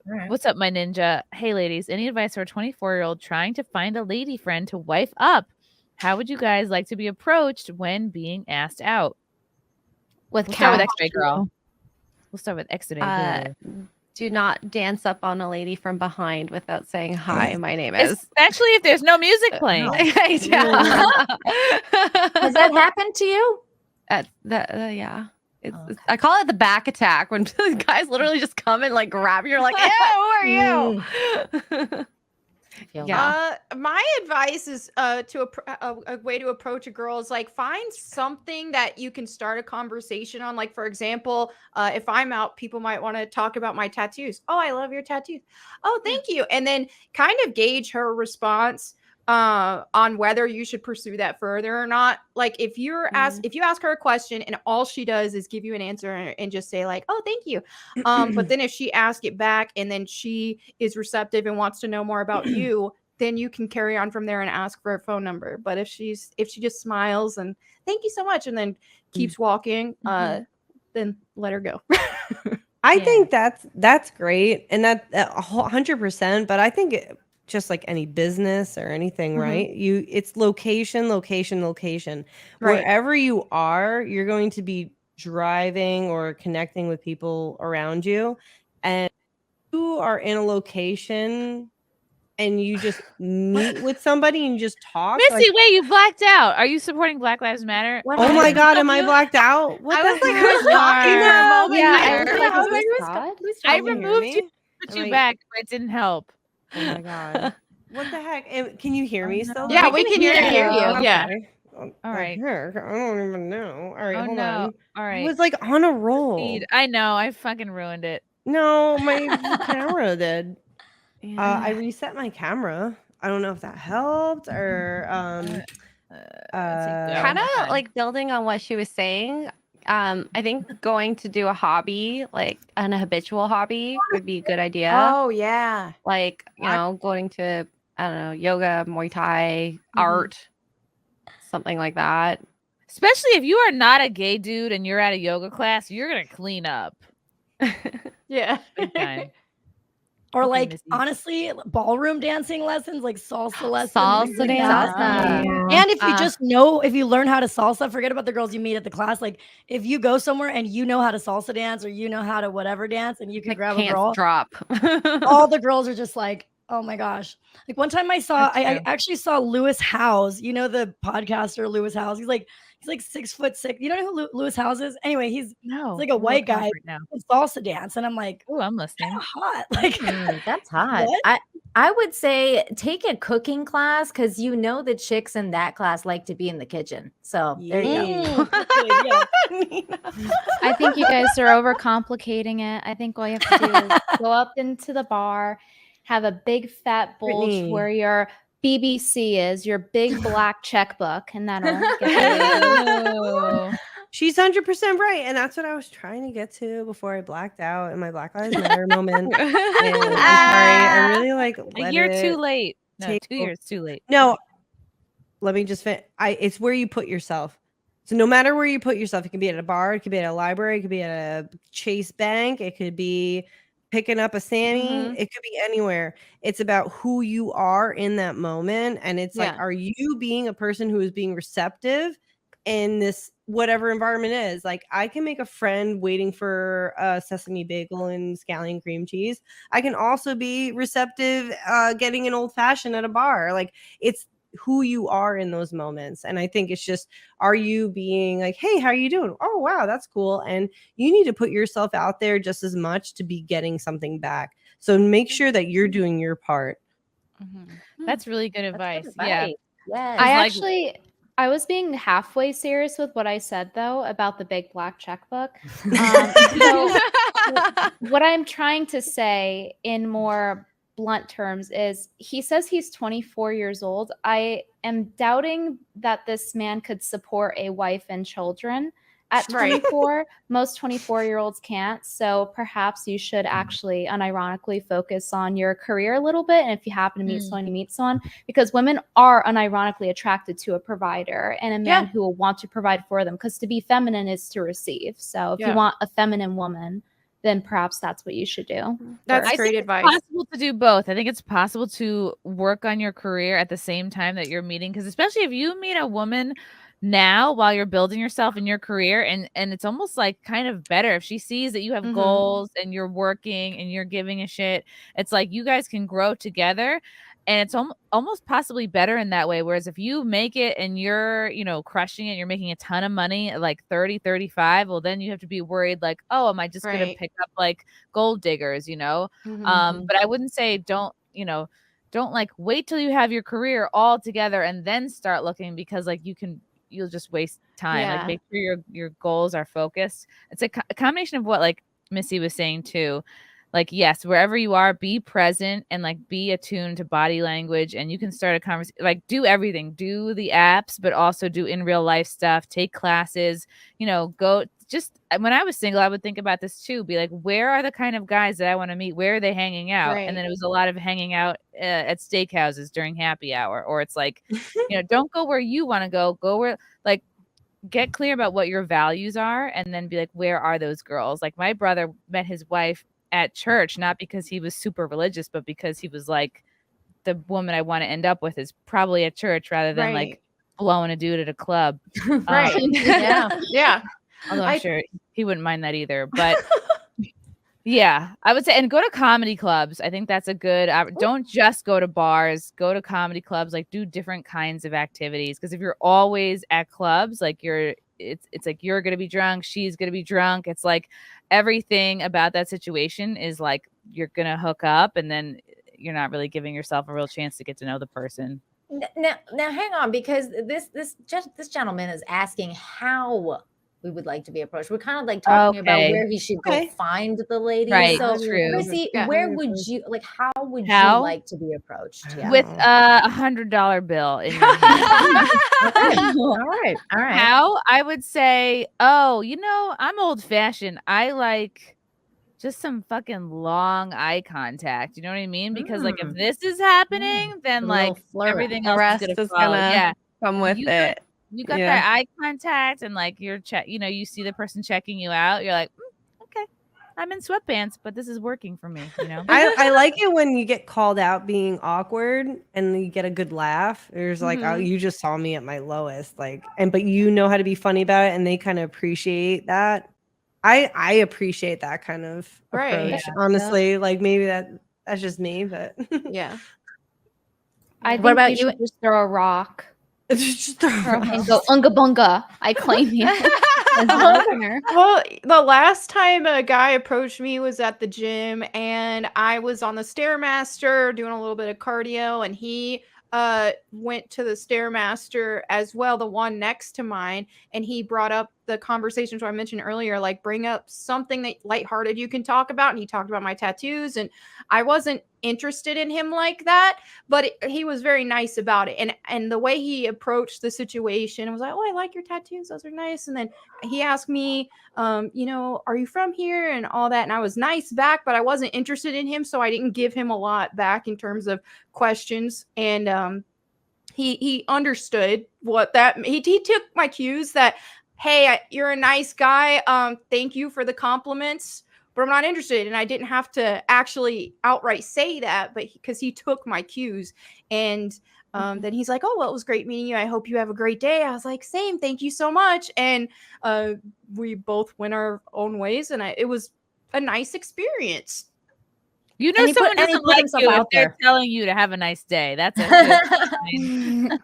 Right. What's up, my ninja? Hey, ladies, any advice for a 24-year-old trying to find a lady friend to wife up? How would you guys like to be approached when being asked out? With We'll start with cash. X-ray girl. We'll start with X-ray girl. Do not dance up on a lady from behind without saying, hi, my name is. Especially if there's no music playing. Yeah. Has that happened to you? Yeah. I call it the back attack when guys literally just come and like grab you. You're like, yeah, who are you? Yeah. My advice is to a way to approach a girl is like find something that you can start a conversation on. Like, for example, if I'm out, people might want to talk about my tattoos. Oh, I love your tattoos. Oh, thank you. And then kind of gauge her response on whether you should pursue that further or not. Like if you ask her a question and all she does is give you an answer and just say like, oh, thank you. But then if she asks it back and then she is receptive and wants to know more about you, then you can carry on from there and ask for her phone number. But if she just smiles and thank you so much and then keeps walking, then let her go. I think that's great, and that 100%. But I think just like any business or anything, right? It's location. Right. Wherever you are, you're going to be driving or connecting with people around you, and you are in a location and you just meet with somebody and you just talk. Missy, wait, you blacked out. Are you supporting Black Lives Matter? Oh my God, am I blacked out? What the heck? Who's talking for a moment? Yeah, I removed you, put you back, but it didn't help. Oh my God. What the heck? Can you hear me still? Yeah, we can hear you. Yeah. All right. I don't even know. All right, hold on. All right. I was like on a roll. I know. I fucking ruined it. No, my camera did. I reset my camera. I don't know if that helped or kind of like building on what she was saying. I think going to do a hobby, like an habitual hobby, would be a good idea. Oh yeah, like going to yoga, Muay Thai, art, something like that. Especially if you are not a gay dude and you're at a yoga class, you're gonna clean up. Yeah. Or like honestly, ballroom dancing lessons, like salsa lessons. Salsa dance. And if you learn how to salsa, forget about the girls you meet at the class. Like if you go somewhere and you know how to salsa dance or you know how to whatever dance and you can grab a girl, drop. all the girls are just like, oh my gosh. Like one time I actually saw Lewis Howes, the podcaster Lewis Howes. He's like 6'6". You don't know who Lewis Howes is? Anyway, he's like a white guy with salsa dance. And I'm like, oh, I'm listening. Hot. Like that's hot. I would say take a cooking class because the chicks in that class like to be in the kitchen. So there you go. I think you guys are overcomplicating it. I think all you have to do is go up into the bar, have a big fat bulge Brittany. where your BBC is, your big black checkbook, and that'll get She's 100% right, and that's what I was trying to get to before I blacked out in my Black Lives Matter moment. And I'm sorry, I really a year too late. No, 2 years too late. No, let me just finish. It's where you put yourself. So no matter where you put yourself, it could be at a bar, it could be at a library, it could be at a Chase Bank, it could be picking up a Sammy, it could be anywhere. It's about who you are in that moment, and it's like, are you being a person who is being receptive in this whatever environment is? Like I can make a friend waiting for a sesame bagel and scallion cream cheese. I can also be receptive getting an old fashioned at a bar. Like it's who you are in those moments. And I think it's just, are you being like, hey, how are you doing? Oh wow, that's cool. And you need to put yourself out there just as much to be getting something back. So make sure that you're doing your part. That's really good advice. Yeah. Yes. I was being halfway serious with what I said, though, about the big black checkbook. So what I'm trying to say in more blunt terms is he says he's 24 years old. I am doubting that this man could support a wife and children at 24. Most 24-year-olds can't. So perhaps you should actually unironically focus on your career a little bit. And if you happen to meet someone, you meet someone, because women are unironically attracted to a provider and a man who will want to provide for them, because to be feminine is to receive. So if you want a feminine woman, then perhaps that's what you should do. That's I great think advice. It's possible to do both. I think it's possible to work on your career at the same time that you're meeting, because especially if you meet a woman now while you're building yourself in your career, and it's almost like kind of better if she sees that you have goals and you're working and you're giving a shit. It's like you guys can grow together, and it's almost possibly better in that way. Whereas if you make it and you're, crushing it, you're making a ton of money at like 30, 35, well, then you have to be worried like, oh, am I just going to pick up like gold diggers, But I wouldn't say don't like wait till you have your career all together and then start looking, because like you'll just waste time. Like make sure your goals are focused. It's a combination of what like Missy was saying too. Like, yes, wherever you are, be present and like be attuned to body language, and you can start a conversation, like do everything, do the apps, but also do in real life stuff, take classes, go just when I was single, I would think about this too, be like, where are the kind of guys that I want to meet? Where are they hanging out? And then it was a lot of hanging out at steakhouses during happy hour, or it's like, don't go where you want to go where like, get clear about what your values are, and then be like, where are those girls? Like my brother met his wife at church, not because he was super religious, but because he was like, the woman I want to end up with is probably at church rather than like blowing a dude at a club. Yeah. Although I'm sure he wouldn't mind that either. But yeah, I would say, and go to comedy clubs. I think that's a good, don't just go to bars, go to comedy clubs, like do different kinds of activities. Because if you're always at clubs, like it's like you're going to be drunk, she's going to be drunk. It's like everything about that situation is like you're going to hook up, and then you're not really giving yourself a real chance to get to know the person. Now hang on, because this gentleman is asking how we would like to be approached. We're kind of like talking about where he should go find the lady. Right. So, True. Chrissie, where would you like? How would you like to be approached? Yeah. With $100 bill in your hand. All right. How? I would say, I'm old fashioned. I like just some fucking long eye contact. You know what I mean? Because like if this is happening, then like everything else is gonna come with it. You got that eye contact, and like you're you see the person checking you out. You're like, okay, I'm in sweatpants, but this is working for me. I like it when you get called out being awkward and you get a good laugh. There's like, oh, you just saw me at my lowest, like, but you know how to be funny about it, and they kind of appreciate that. I appreciate that kind of approach. Honestly, like maybe that's just me, but yeah. I think about you? Just throw a rock. Just throw a rock. And go unga bunga. I claim you. Well, the last time a guy approached me was at the gym, and I was on the Stairmaster doing a little bit of cardio, and he went to the Stairmaster as well, the one next to mine, and he brought up the conversations I mentioned earlier, like bring up something that lighthearted you can talk about, and he talked about my tattoos, and I wasn't interested in him like that, but he was very nice about it, and the way he approached the situation was like, oh, I like your tattoos, those are nice. And then he asked me, are you from here and all that, and I was nice back, but I wasn't interested in him, so I didn't give him a lot back in terms of questions. And he understood what that he took my cues that, hey, you're a nice guy, thank you for the compliments, but I'm not interested. And I didn't have to actually outright say that, but because he took my cues. And then he's like, oh, well, it was great meeting you. I hope you have a great day. I was like, same, thank you so much. And we both went our own ways, and it was a nice experience. Someone doesn't like you if they're telling you to have a nice day. That's a good sign.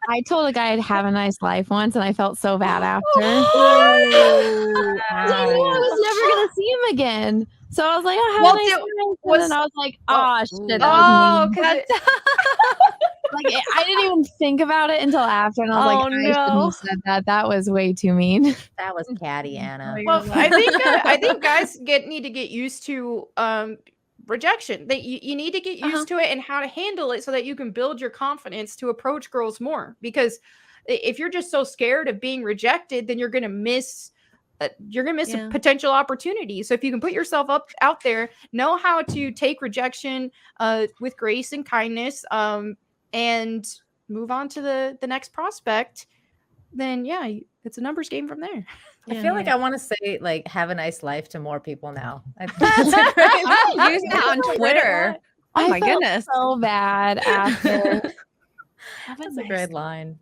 I told a guy to have a nice life once, and I felt so bad after. I knew I was never going to see him again. So I was like, oh, have a nice life. And then I was like, oh, shit. Like, I didn't even think about it until after, and I was like, I shouldn't have said that. That was way too mean. That was catty, Anna. Well, I think guys need to get used to rejection. That you need to get used to it and how to handle it so that you can build your confidence to approach girls more. Because if you're just so scared of being rejected, then you're gonna miss a potential opportunity. So if you can put yourself out there, know how to take rejection with grace and kindness, and move on to the next prospect, then yeah, it's a numbers game from there. I feel like I want to say like "have a nice life" to more people now. I'm gonna use that on Twitter. Oh my goodness, so bad after. That's a great line.